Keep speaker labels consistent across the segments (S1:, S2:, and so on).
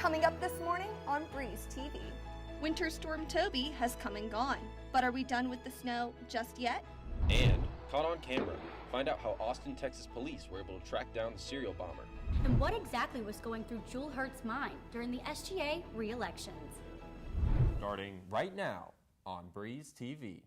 S1: Coming up this morning on Breeze TV. Winter Storm Toby has come and gone, but are we done with the snow just yet?
S2: And caught on camera, find out how Austin, Texas police were able to track down the serial bomber.
S3: And what exactly was going through Jewel Hurt's mind during the SGA re-elections?
S4: Starting right now on Breeze TV.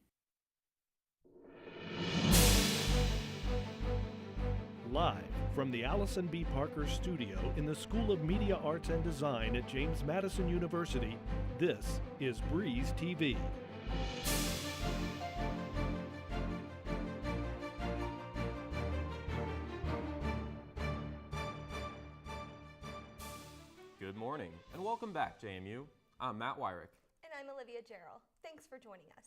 S5: Live from the Allison B. Parker Studio in the School of Media Arts and Design at James Madison University, this is Breeze TV.
S4: Good morning and welcome back, JMU. I'm Matt Wyrick.
S1: And I'm Olivia Gerald. Thanks for joining us.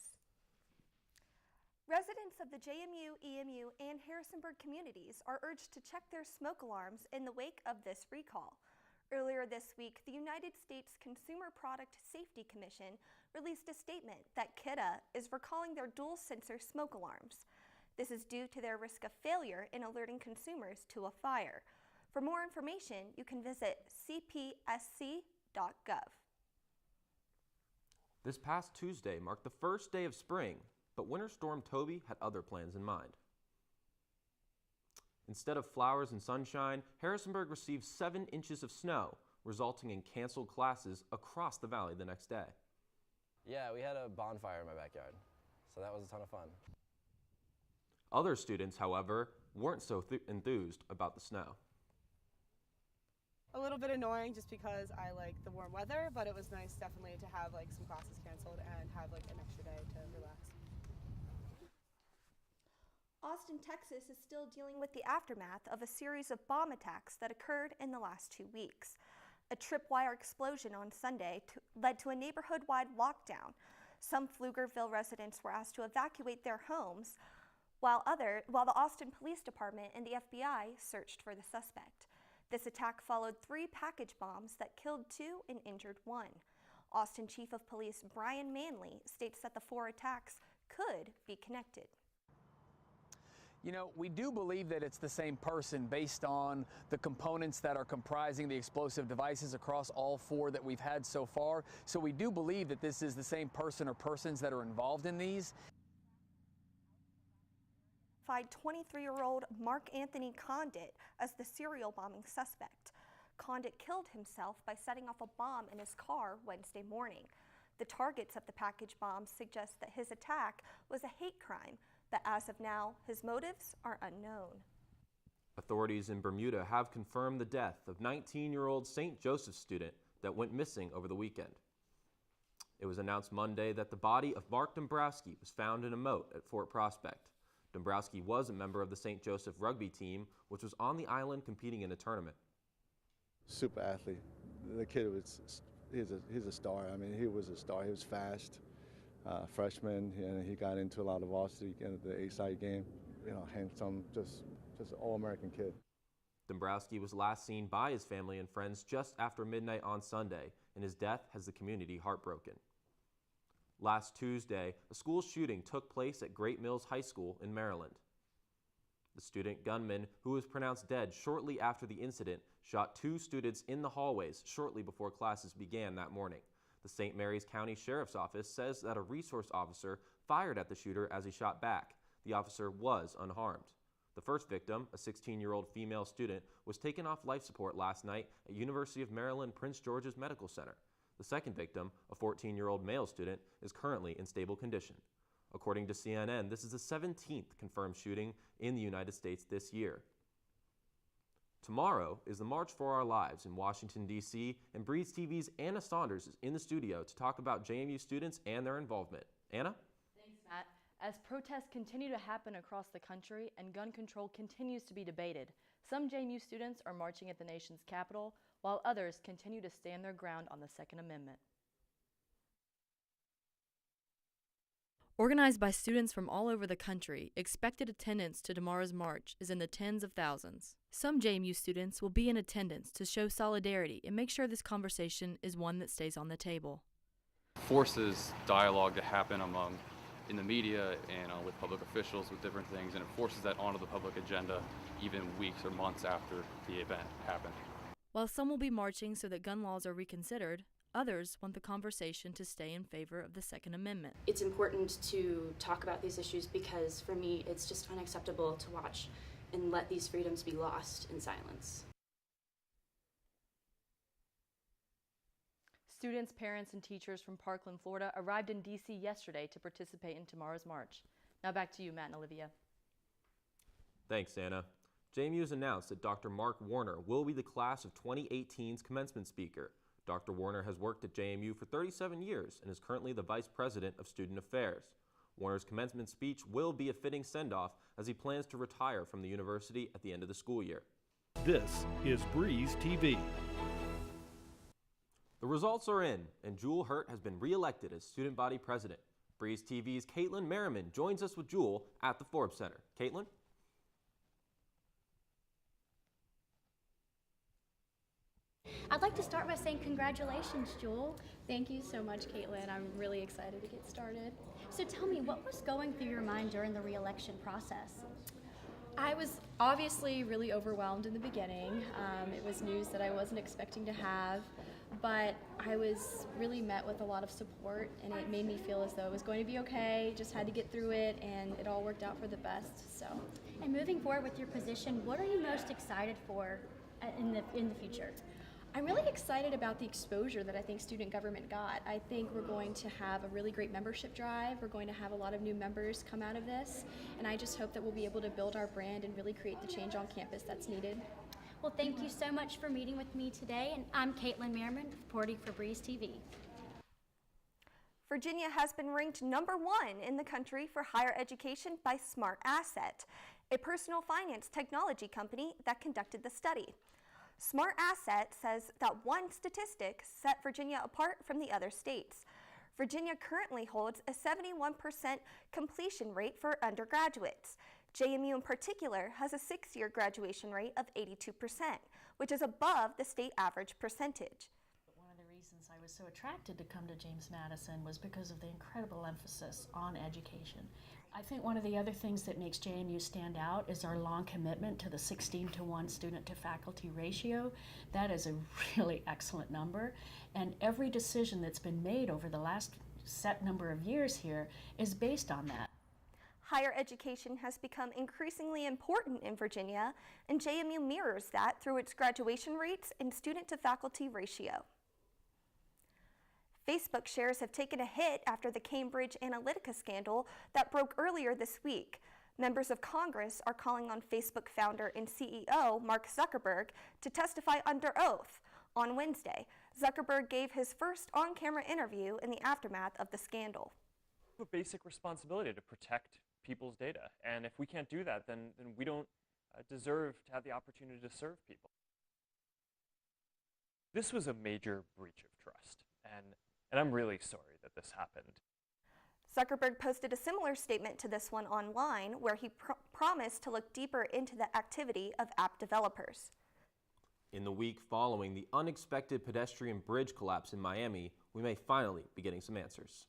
S1: Residents of the JMU, EMU, and Harrisonburg communities are urged to check their smoke alarms in the wake of this recall. Earlier this week, the United States Consumer Product Safety Commission released a statement that Kidde is recalling their dual sensor smoke alarms. This is due to their risk of failure in alerting consumers to a fire. For more information, you can visit cpsc.gov.
S4: This past Tuesday marked the first day of spring, but Winter Storm Toby had other plans in mind. Instead of flowers and sunshine, Harrisonburg received 7 inches of snow, resulting in canceled classes across the valley the next day.
S6: Yeah, we had a bonfire in my backyard, so that was a ton of fun.
S4: Other students, however, weren't so enthused about the snow.
S7: A little bit annoying just because I like the warm weather, but it was nice definitely to have like some classes canceled and have like an extra day to relax.
S1: Austin, Texas is still dealing with the aftermath of a series of bomb attacks that occurred in the last 2 weeks. A tripwire explosion on Sunday led to a neighborhood-wide lockdown. Some Pflugerville residents were asked to evacuate their homes, while the Austin Police Department and the FBI searched for the suspect. This attack followed 3 package bombs that killed 2 and injured 1. Austin Chief of Police Brian Manley states that the 4 attacks could be connected.
S8: You know, we do believe that it's the same person based on the components that are comprising the explosive devices across all 4 that we've had so far. So we do believe that this is the same person or persons that are involved in these.
S1: 23-year-old Mark Anthony Condit as the serial bombing suspect. Condit killed himself by setting off a bomb in his car Wednesday morning. The targets of the package bombs suggest that his attack was a hate crime, but as of now, his motives are unknown.
S4: Authorities in Bermuda have confirmed the death of 19-year-old St. Joseph student that went missing over the weekend. It was announced Monday that the body of Mark Dombrowski was found in a moat at Fort Prospect. Dombrowski was a member of the St. Joseph rugby team, which was on the island competing in a tournament.
S9: Super athlete. The kid he's a star. I mean, he was a star. He was fast. Freshman, and he got into a lot of varsity in the A-side game. You know, handsome, just an all-American kid.
S4: Dombrowski was last seen by his family and friends just after midnight on Sunday, and his death has the community heartbroken. Last Tuesday, a school shooting took place at Great Mills High School in Maryland. The student gunman, who was pronounced dead shortly after the incident, shot 2 students in the hallways shortly before classes began that morning. The St. Mary's County Sheriff's Office says that a resource officer fired at the shooter as he shot back. The officer was unharmed. The first victim, a 16-year-old female student, was taken off life support last night at University of Maryland Prince George's Medical Center. The second victim, a 14-year-old male student, is currently in stable condition. According to CNN, this is the 17th confirmed shooting in the United States this year. Tomorrow is the March for Our Lives in Washington, D.C., and Breeze TV's Anna Saunders is in the studio to talk about JMU students and their involvement. Anna?
S10: Thanks, Matt. As protests continue to happen across the country and gun control continues to be debated, some JMU students are marching at the nation's capital, while others continue to stand their ground on the Second Amendment. Organized by students from all over the country, expected attendance to tomorrow's march is in the tens of thousands. Some JMU students will be in attendance to show solidarity and make sure this conversation is one that stays on the table.
S11: Forces dialogue to happen in the media and with public officials with different things, and it forces that onto the public agenda even weeks or months after the event happened.
S10: While some will be marching so that gun laws are reconsidered, others want the conversation to stay in favor of the Second Amendment.
S12: It's important to talk about these issues because for me it's just unacceptable to watch and let these freedoms be lost in silence.
S10: Students, parents, and teachers from Parkland, Florida arrived in D.C. yesterday to participate in tomorrow's march. Now back to you, Matt and Olivia.
S4: Thanks, Anna. JMU has announced that Dr. Mark Warner will be the class of 2018's commencement speaker. Dr. Warner has worked at JMU for 37 years and is currently the Vice President of Student Affairs. Warner's commencement speech will be a fitting send-off as he plans to retire from the university at the end of the school year.
S5: This is Breeze TV.
S4: The results are in, and Jewel Hurt has been re-elected as student body president. Breeze TV's Caitlin Merriman joins us with Jewel at the Forbes Center. Caitlin?
S3: I'd like to start by saying congratulations, Jewel. Thank you so much, Caitlin. I'm really excited to get started. So tell me, what was going through your mind during the re-election process?
S13: I was obviously really overwhelmed in the beginning. It was news that I wasn't expecting to have, but I was really met with a lot of support, and it made me feel as though it was going to be okay, just had to get through it, and it all worked out for the best. So.
S3: And moving forward with your position, what are you most excited for in the future?
S13: I'm really excited about the exposure that I think student government got. I think we're going to have a really great membership drive. We're going to have a lot of new members come out of this, and I just hope that we'll be able to build our brand and really create the change on campus that's needed.
S3: Well, thank you so much for meeting with me today, and I'm Caitlin Merriman, reporting for Breeze TV.
S1: Virginia has been ranked #1 in the country for higher education by SmartAsset, a personal finance technology company that conducted the study. SmartAsset says that one statistic set Virginia apart from the other states. Virginia currently holds a 71% completion rate for undergraduates. JMU in particular has a 6-year graduation rate of 82%, which is above the state average percentage.
S14: One of the reasons I was so attracted to come to James Madison was because of the incredible emphasis on education. I think one of the other things that makes JMU stand out is our long commitment to the 16-to-1 student-to-faculty ratio. That is a really excellent number, and every decision that's been made over the last set number of years here is based on that.
S1: Higher education has become increasingly important in Virginia, and JMU mirrors that through its graduation rates and student-to-faculty ratio. Facebook shares have taken a hit after the Cambridge Analytica scandal that broke earlier this week. Members of Congress are calling on Facebook founder and CEO Mark Zuckerberg to testify under oath. On Wednesday, Zuckerberg gave his first on-camera interview in the aftermath of the scandal.
S15: We have a basic responsibility to protect people's data, and if we can't do that, then we don't deserve to have the opportunity to serve people. This was a major breach of trust, and I'm really sorry that this happened.
S1: Zuckerberg posted a similar statement to this one online where he promised to look deeper into the activity of app developers.
S4: In the week following the unexpected pedestrian bridge collapse in Miami, we may finally be getting some answers.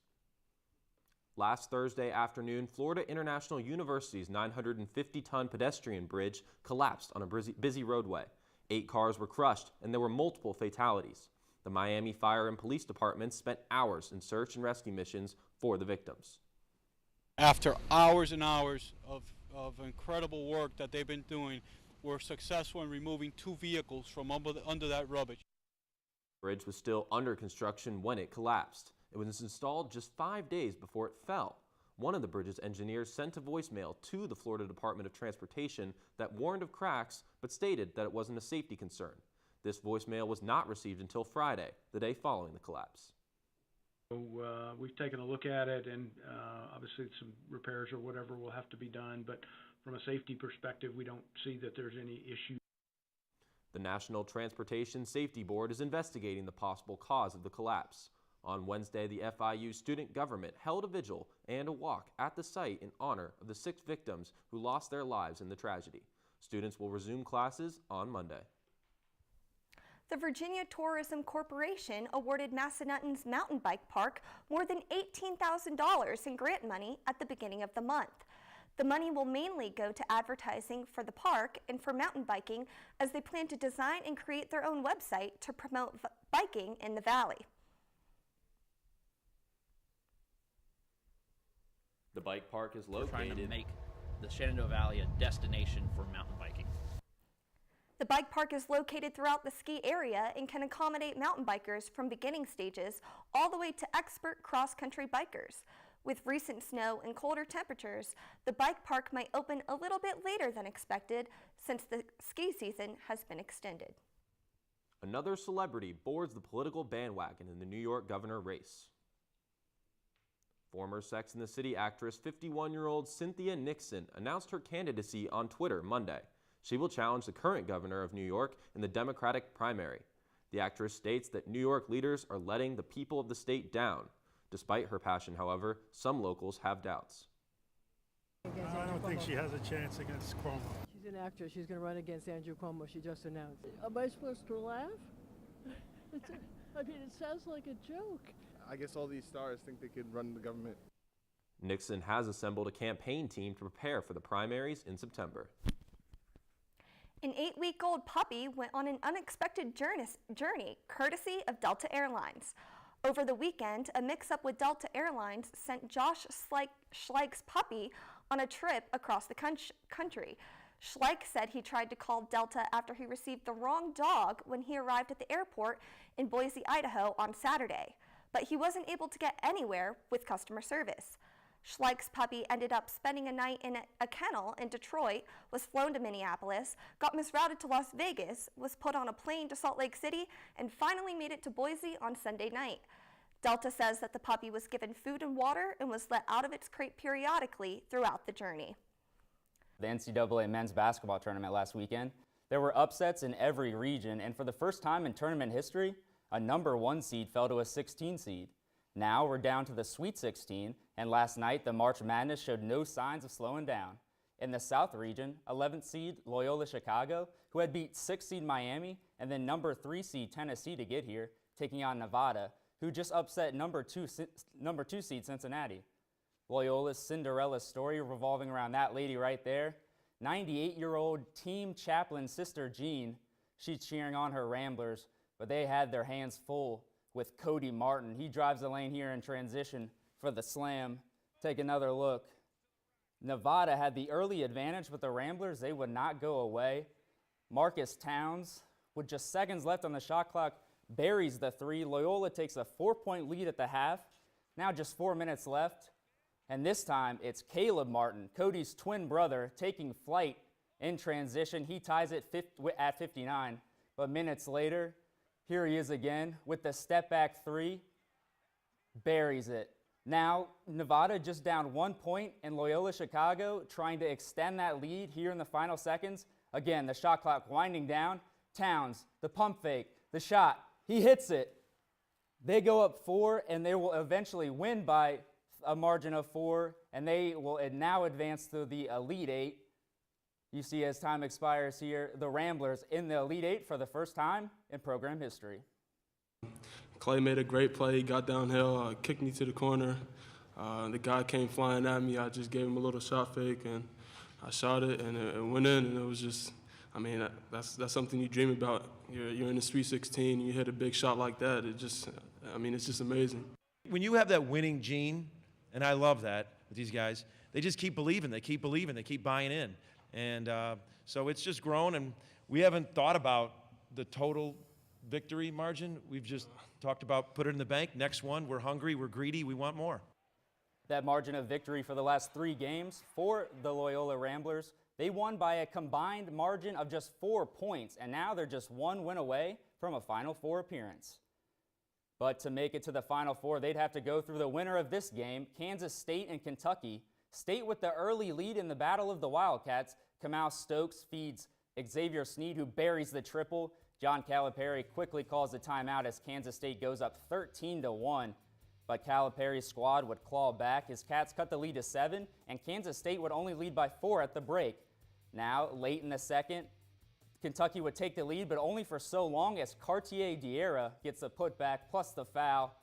S4: Last Thursday afternoon, Florida International University's 950-ton pedestrian bridge collapsed on a busy roadway. 8 cars were crushed, and there were multiple fatalities. The Miami Fire and Police Departments spent hours in search and rescue missions for the victims.
S16: After hours and hours of incredible work that they've been doing, we're successful in removing 2 vehicles from under that rubbish.
S4: The bridge was still under construction when it collapsed. It was installed just 5 days before it fell. One of the bridge's engineers sent a voicemail to the Florida Department of Transportation that warned of cracks but stated that it wasn't a safety concern. This voicemail was not received until Friday, the day following the collapse.
S17: So, we've taken a look at it, and obviously some repairs or whatever will have to be done, but from a safety perspective, we don't see that there's any issue.
S4: The National Transportation Safety Board is investigating the possible cause of the collapse. On Wednesday, the FIU student government held a vigil and a walk at the site in honor of the 6 victims who lost their lives in the tragedy. Students will resume classes on Monday.
S1: The Virginia Tourism Corporation awarded Massanuttons Mountain Bike Park more than $18,000 in grant money at the beginning of the month. The money will mainly go to advertising for the park and for mountain biking, as they plan to design and create their own website to promote biking in the valley.
S4: The bike park is
S18: We're trying to
S4: located.
S18: make the Shenandoah Valley a destination for mountain biking.
S1: The bike park is located throughout the ski area and can accommodate mountain bikers from beginning stages all the way to expert cross-country bikers. With recent snow and colder temperatures, the bike park might open a little bit later than expected since the ski season has been extended.
S4: Another celebrity boards the political bandwagon in the New York governor race. Former Sex and the City actress 51-year-old Cynthia Nixon announced her candidacy on Twitter Monday. She will challenge the current governor of New York in the Democratic primary. The actress states that New York leaders are letting the people of the state down. Despite her passion, however, some locals have doubts.
S19: I don't think she has a chance against Cuomo.
S20: She's an actress. She's going to run against Andrew Cuomo. She just announced. Am I supposed to laugh? I mean, it sounds like a joke.
S21: I guess all these stars think they could run the government.
S4: Nixon has assembled a campaign team to prepare for the primaries in September.
S1: An 8-week-old puppy went on an unexpected journey courtesy of Delta Airlines. Over the weekend, a mix-up with Delta Airlines sent Josh Schleich's puppy on a trip across the country. Schleich said he tried to call Delta after he received the wrong dog when he arrived at the airport in Boise, Idaho on Saturday, but he wasn't able to get anywhere with customer service. Schleich's puppy ended up spending a night in a kennel in Detroit, was flown to Minneapolis, got misrouted to Las Vegas, was put on a plane to Salt Lake City, and finally made it to Boise on Sunday night. Delta says that the puppy was given food and water and was let out of its crate periodically throughout the journey.
S22: The NCAA men's basketball tournament last weekend, there were upsets in every region, and for the first time in tournament history, a number 1 seed fell to a 16 seed. Now we're down to the Sweet 16, and last night the March Madness showed no signs of slowing down. In the South region, 11th seed Loyola Chicago, who had beat 6th seed Miami and then number 3 seed Tennessee to get here, taking on Nevada, who just upset number 2 seed Cincinnati. Loyola's Cinderella story revolving around that lady right there. 98-year-old team chaplain Sister Jean, she's cheering on her Ramblers, but they had their hands full with Cody Martin. He drives the lane here in transition for the slam. Take another look. Nevada had the early advantage with the Ramblers. They would not go away. Marcus Towns, with just seconds left on the shot clock, buries the 3. Loyola takes a 4-point lead at the half. Now just 4 minutes left. And this time it's Caleb Martin, Cody's twin brother, taking flight in transition. He ties it at 59. But minutes later, here he is again with the step back 3, buries it. Now, Nevada just down 1 point, and Loyola Chicago trying to extend that lead here in the final seconds. Again, the shot clock winding down. Towns, the pump fake, the shot, he hits it. They go up 4, and they will eventually win by a margin of 4, and they will now advance to the Elite 8. You see, as time expires here, the Ramblers in the Elite 8 for the first time in program history.
S23: Clay made a great play. He got downhill, kicked me to the corner. The guy came flying at me. I just gave him a little shot fake, and I shot it, and it went in. And it was just, I mean, that's something you dream about. You're in the Sweet 16, you hit a big shot like that. It just, I mean, it's just amazing.
S24: When you have that winning gene, and I love that with these guys, they just keep believing. They keep believing. They keep buying in. And so it's just grown, and we haven't thought about the total victory margin. We've just talked about put it in the bank. Next one, we're hungry, we're greedy, we want more.
S22: That margin of victory for the last 3 games for the Loyola Ramblers, they won by a combined margin of just 4 points, and now they're just 1 win away from a Final Four appearance. But to make it to the Final Four, they'd have to go through the winner of this game, Kansas State and Kentucky. State with the early lead in the Battle of the Wildcats. Kamal Stokes feeds Xavier Sneed, who buries the triple. John Calipari quickly calls the timeout as Kansas State goes up 13-1. But Calipari's squad would claw back. His Cats cut the lead to 7, and Kansas State would only lead by 4 at the break. Now, late in the second, Kentucky would take the lead, but only for so long as Cartier Diarra gets the putback plus the foul.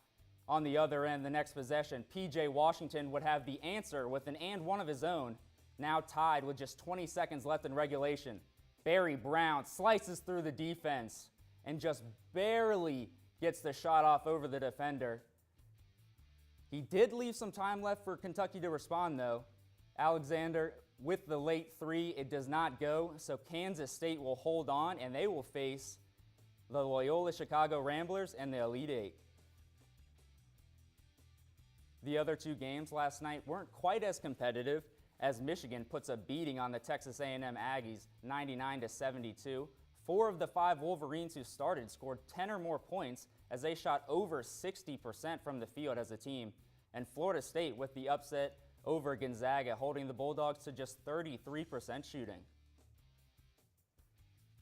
S22: On the other end, the next possession, P.J. Washington would have the answer with an and one of his own. Now tied with just 20 seconds left in regulation. Barry Brown slices through the defense and just barely gets the shot off over the defender. He did leave some time left for Kentucky to respond, though. Alexander with the late three, it does not go, so Kansas State will hold on, and they will face the Loyola Chicago Ramblers and the Elite Eight. The other two games last night weren't quite as competitive, as Michigan puts a beating on the Texas A&M Aggies, 99-72. 4 of the 5 Wolverines who started scored 10 or more points as they shot over 60% from the field as a team. And Florida State with the upset over Gonzaga, holding the Bulldogs to just 33% shooting.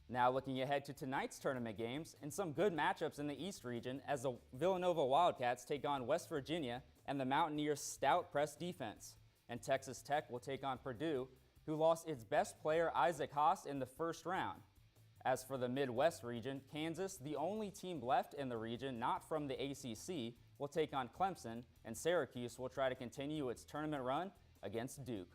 S22: Now looking ahead to tonight's tournament games and some good matchups in the East region as the Villanova Wildcats take on West Virginia and the Mountaineers' stout press defense. And Texas Tech will take on Purdue, who lost its best player Isaac Haas in the first round. As for the Midwest region, Kansas, the only team left in the region not from the ACC, will take on Clemson, and Syracuse will try to continue its tournament run against Duke.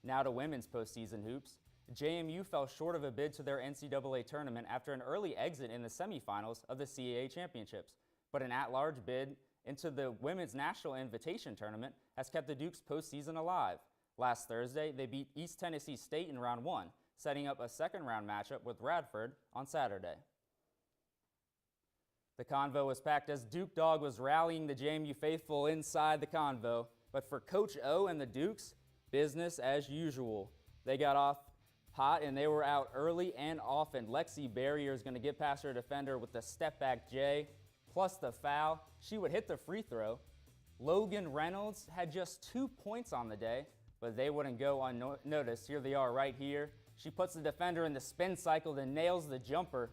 S22: Now to women's postseason hoops. JMU fell short of a bid to their NCAA tournament after an early exit in the semifinals of the CAA championships, but an at-large bid into the Women's National Invitation Tournament has kept the Dukes postseason alive. Last Thursday, they beat East Tennessee State in round 1, setting up a second-round matchup with Radford on Saturday. The convo was packed as Duke Dog was rallying the JMU faithful inside the convo, but for Coach O and the Dukes, business as usual. They got off hot and they were out early and often. Lexi Barrier is going to get past her defender with the step-back J, plus the foul. She would hit the free throw. Logan Reynolds had just 2 points on the day, but they wouldn't go unnoticed. Here they are right here. She puts the defender in the spin cycle, then nails the jumper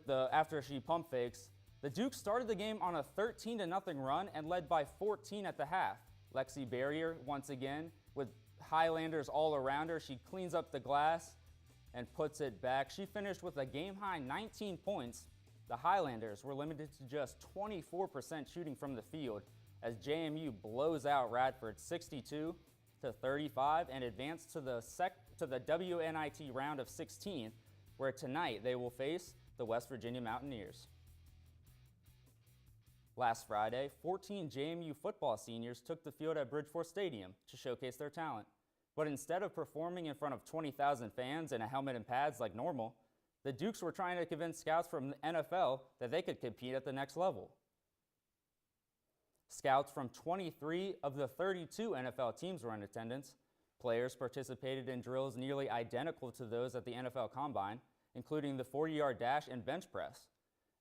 S22: after she pump fakes. The Dukes started the game on a 13-0 run and led by 14 at the half. Lexi Barrier, once again, with Highlanders all around her, she cleans up the glass and puts it back. She finished with a game-high 19 points. The Highlanders were limited to just 24% shooting from the field as JMU blows out Radford 62-35 and advanced to the WNIT round of 16, where tonight they will face the West Virginia Mountaineers. Last Friday, 14 JMU football seniors took the field at Bridgeport Stadium to showcase their talent. But instead of performing in front of 20,000 fans in a helmet and pads like normal, the Dukes were trying to convince scouts from the NFL that they could compete at the next level. Scouts from 23 of the 32 NFL teams were in attendance. Players participated in drills nearly identical to those at the NFL Combine, including the 40-yard dash and bench press,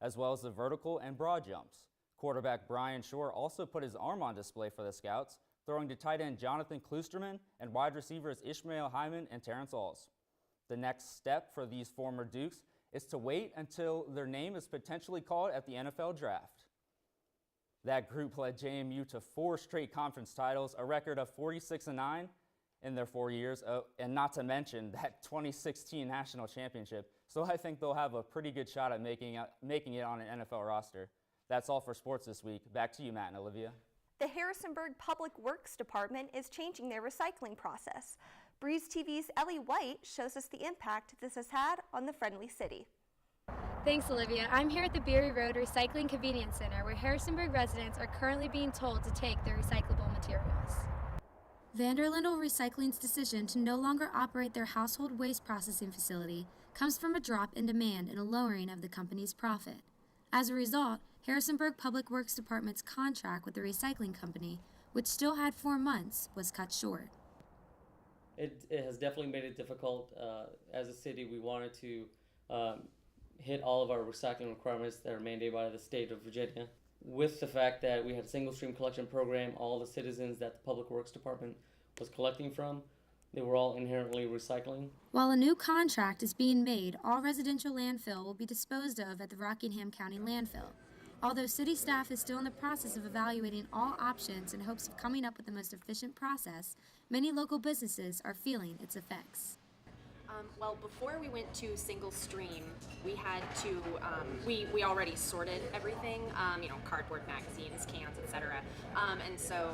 S22: as well as the vertical and broad jumps. Quarterback Brian Shore also put his arm on display for the scouts, throwing to tight end Jonathan Kloosterman and wide receivers Ishmael Hyman and Terrence Alls. The next step for these former Dukes is to wait until their name is potentially called at the NFL Draft. That group led JMU to 4 straight conference titles, a record of 46-9 in their 4 years, and not to mention that 2016 national championship. So I think they'll have a pretty good shot at making it on an NFL roster. That's all for sports this week. Back to you, Matt and Olivia.
S1: The Harrisonburg Public Works Department is changing their recycling process. Breeze TV's Ellie White shows us the impact this has had on the friendly city.
S2: Thanks, Olivia. I'm here at the Beery Road Recycling Convenience Center, where Harrisonburg residents are currently being told to take their recyclable materials. Vanderlindle Recycling's decision to no longer operate their household waste processing facility comes from a drop in demand and a lowering of the company's profit. As a result, Harrisonburg Public Works Department's contract with the recycling company, which still had 4 months, was cut short.
S6: It has definitely made it difficult. As a city, we wanted to hit all of our recycling requirements that are mandated by the state of Virginia. With the fact that we had a single stream collection program, all the citizens that the Public Works Department was collecting from, they were all inherently recycling.
S2: While a new contract is being made, all residential landfill will be disposed of at the Rockingham County landfill. Although city staff is still in the process of evaluating all options in hopes of coming up with the most efficient process, many local businesses are feeling its effects.
S7: Well, before we went to single stream, we had to, we already sorted everything, cardboard, magazines, cans, etc. And so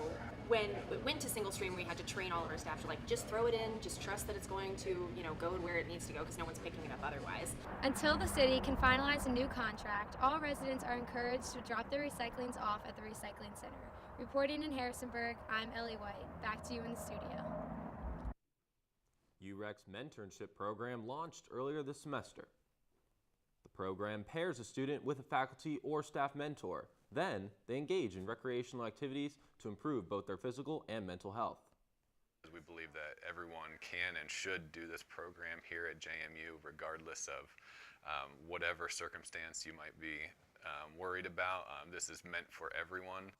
S7: when we went to single stream, we had to train all of our staff to like, just throw it in, just trust that it's going to, you know, go where it needs to go because no one's picking it up otherwise.
S2: Until the city can finalize a new contract, all residents are encouraged to drop their recyclings off at the recycling center. Reporting in Harrisonburg, I'm Ellie White. Back to you in the studio.
S4: UREC's Mentorship Program launched earlier this semester. The program pairs a student with a faculty or staff mentor. Then, they engage in recreational activities to improve both their physical and mental health.
S8: We believe that everyone can and should do this program here at JMU, regardless of whatever circumstance you might be worried about. This is meant for everyone.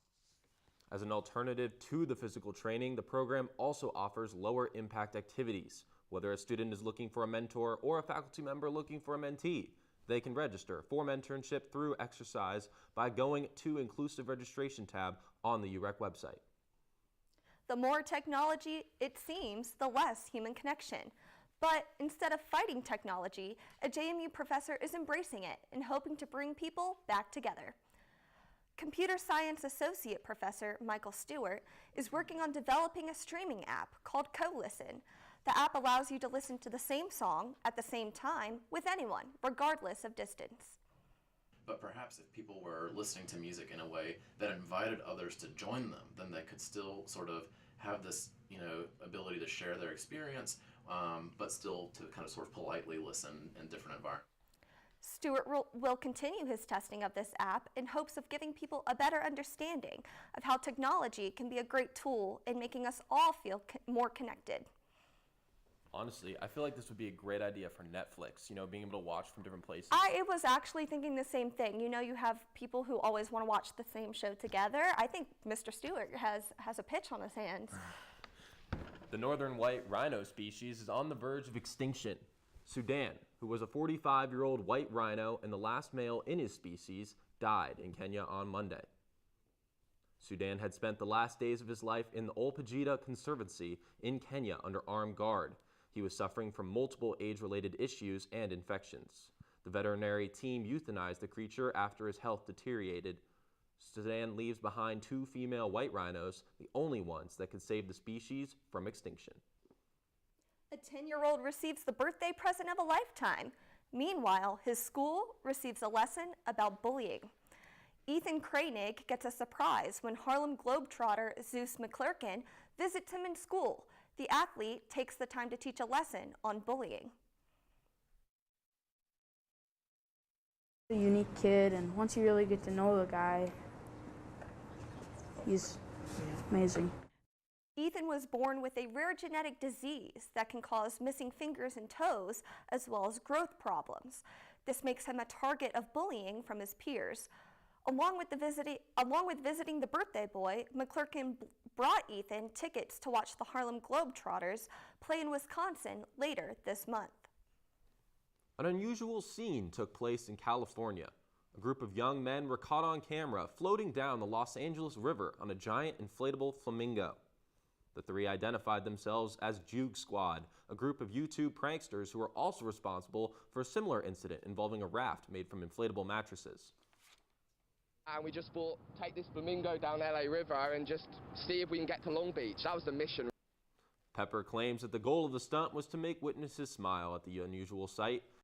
S4: As an alternative to the physical training, the program also offers lower impact activities. Whether a student is looking for a mentor or a faculty member looking for a mentee, they can register for mentorship through exercise by going to Inclusive Registration tab on the UREC website.
S1: The more technology, it seems, the less human connection. But instead of fighting technology, a JMU professor is embracing it and hoping to bring people back together. Computer Science Associate Professor Michael Stewart is working on developing a streaming app called Co-Listen. The app allows you to listen to the same song at the same time with anyone, regardless of distance.
S9: But perhaps if people were listening to music in a way that invited others to join them, then they could still sort of have this, ability to share their experience, but still to kind of sort of politely listen in different environments.
S1: Stewart will continue his testing of this app in hopes of giving people a better understanding of how technology can be a great tool in making us all feel more connected.
S4: Honestly, I feel like this would be a great idea for Netflix, being able to watch from different places.
S1: I was actually thinking the same thing. You have people who always want to watch the same show together. I think Mr. Stewart has a pitch on his hands.
S4: The northern white rhino species is on the verge of extinction. Sudan, who was a 45-year-old white rhino and the last male in his species, died in Kenya on Monday. Sudan had spent the last days of his life in the Olpejita Conservancy in Kenya under armed guard. He was suffering from multiple age-related issues and infections. The veterinary team euthanized the creature after his health deteriorated. Sudan leaves behind 2 female white rhinos, the only ones that could save the species from extinction.
S1: A 10-year-old receives the birthday present of a lifetime. Meanwhile, his school receives a lesson about bullying. Ethan Kranig gets a surprise when Harlem Globetrotter Zeus McClurkin visits him in school. The athlete takes the time to teach a lesson on bullying.
S11: A unique kid, and once you really get to know the guy, he's amazing.
S1: Ethan was born with a rare genetic disease that can cause missing fingers and toes, as well as growth problems. This makes him a target of bullying from his peers. Along with visiting the birthday boy, McClurkin brought Ethan tickets to watch the Harlem Globetrotters play in Wisconsin later this month.
S4: An unusual scene took place in California. A group of young men were caught on camera floating down the Los Angeles River on a giant inflatable flamingo. The 3 identified themselves as Juke Squad, a group of YouTube pranksters who are also responsible for a similar incident involving a raft made from inflatable mattresses.
S12: And we just thought, take this flamingo down LA River and just see if we can get to Long Beach. That was the mission.
S4: Pepper claims that the goal of the stunt was to make witnesses smile at the unusual sight.